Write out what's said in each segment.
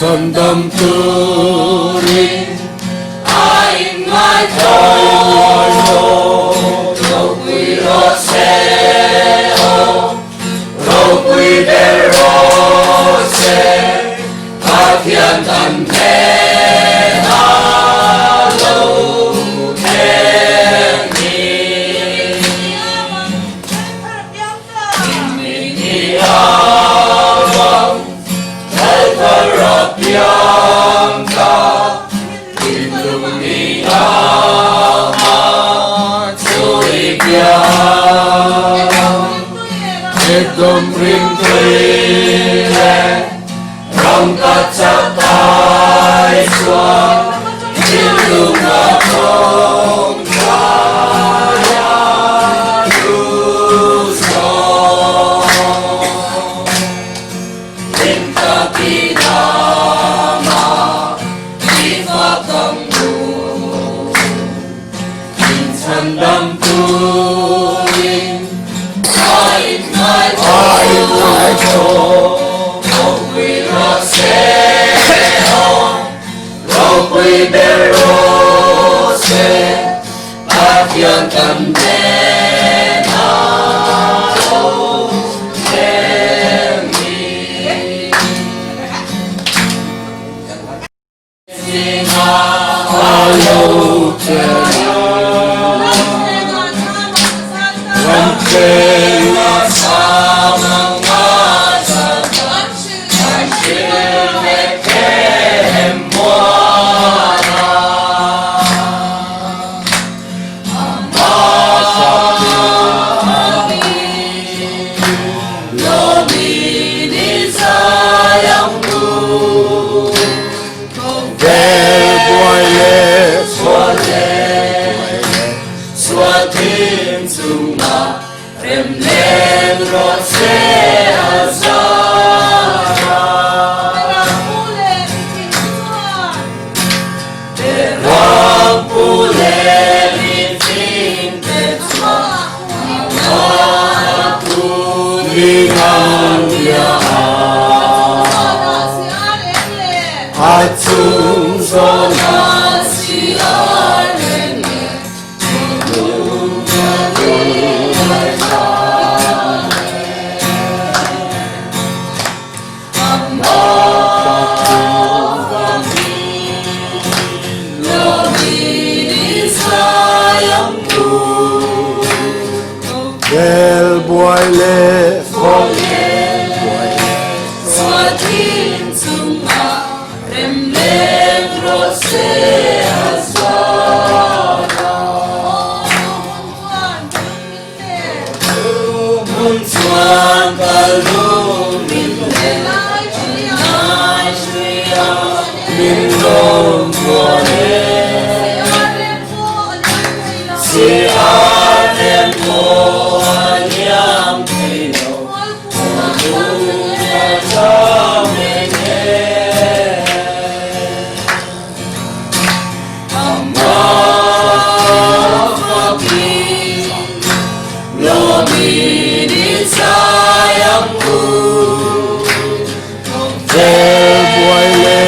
Son tâm turin ain ngai thô ro quy ro se o ro quy de ro se a thiên thần thế na lâu thế ni ni a yang ka ilumi ama chui kya ekdom ring trile rong ka chatai swa ilunga kong kaya yuso linka pina Sandam tuin ain ngai tho ro quy ro se ro quy de ro se a thiên thần thế na lâu thế ni a lâu thế Kela sama ngasa Ashile kemwana Amami Lomini sayangmu Verboile Swatin sunga Remlen rose azara Terang pule litin tetua Aku dengan dia Atung zona siarene Del boile Swatin sunga Remlen rose azara Muntuan kalumile Nai shriya Minnom tuane Si arem mo Anyam pino Munya jamene Amapapi Lomini sayangmu Terboile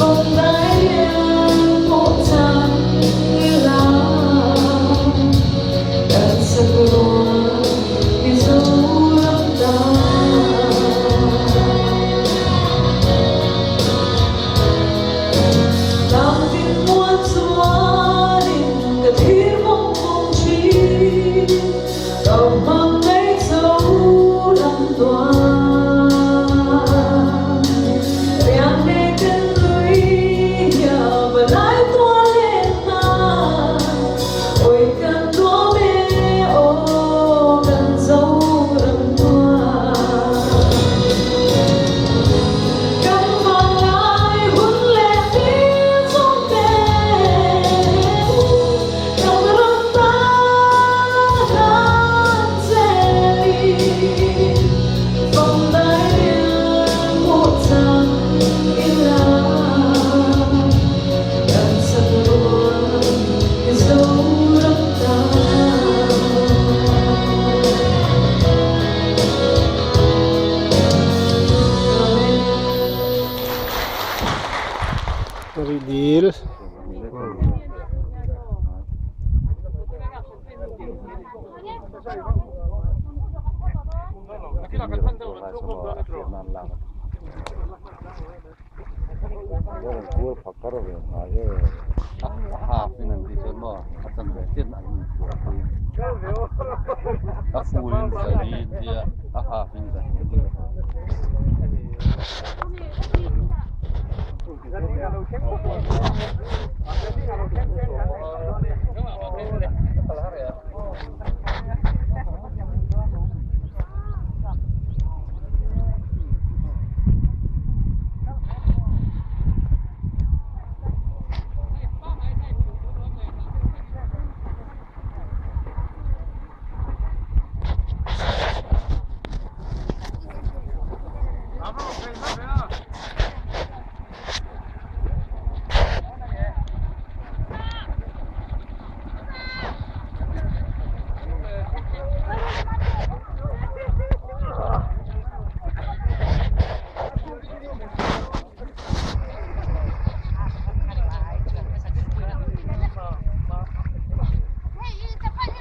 vòng tay em một tràng như lá dan sekeluar di surat làm tin muôn xóa đi cả thiết mong không chi cầu mang lấy dấu đắm tòa riang để cơn lưới nhờ và lái toa lên ta ôi cần đua mê ô cần dấu đắm tòa cắm vàng ai huấn lệ tiếng gió đêm trong rừng ta đang dệt vòng tay em một dòng yên lặng dan sekeluar di surat Rihdil.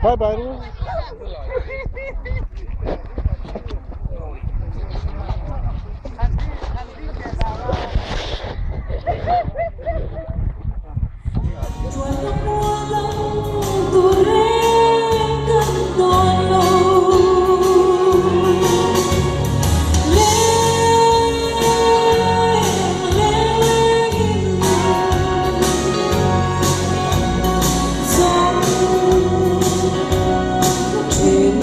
Bye bye. Trên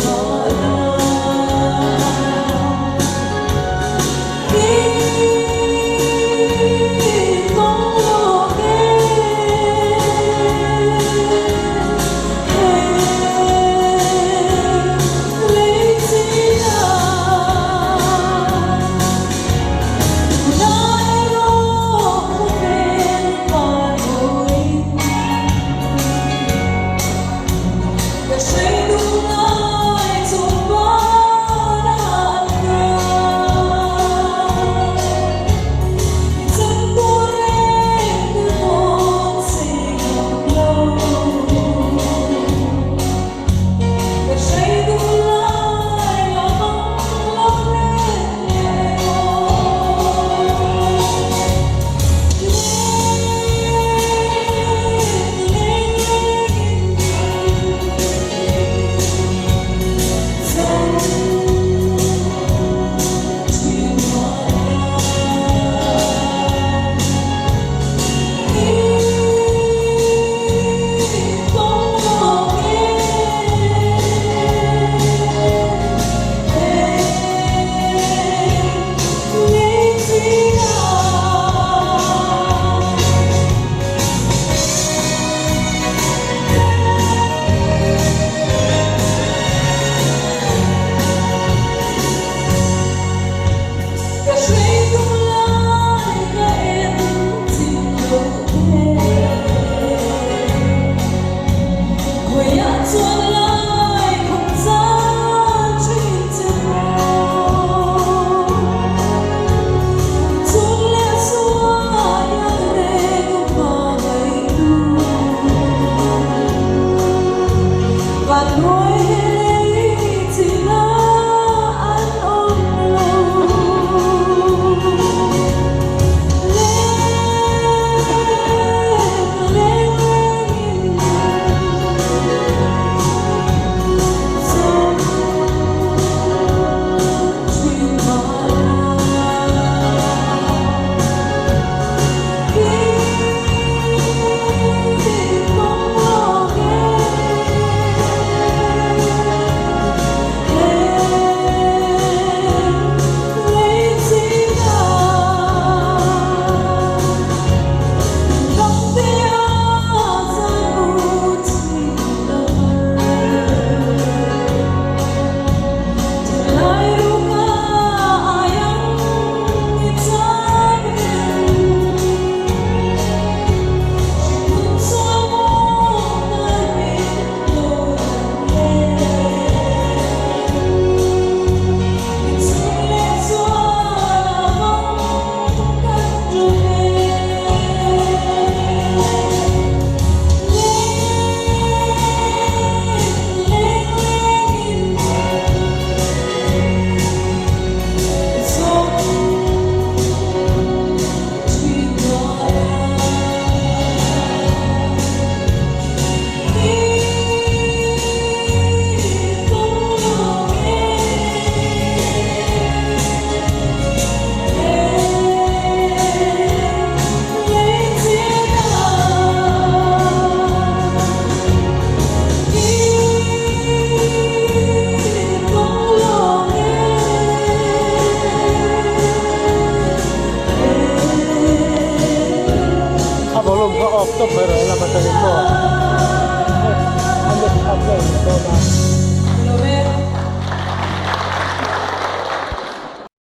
Pag-off to, pero wala matangin mo.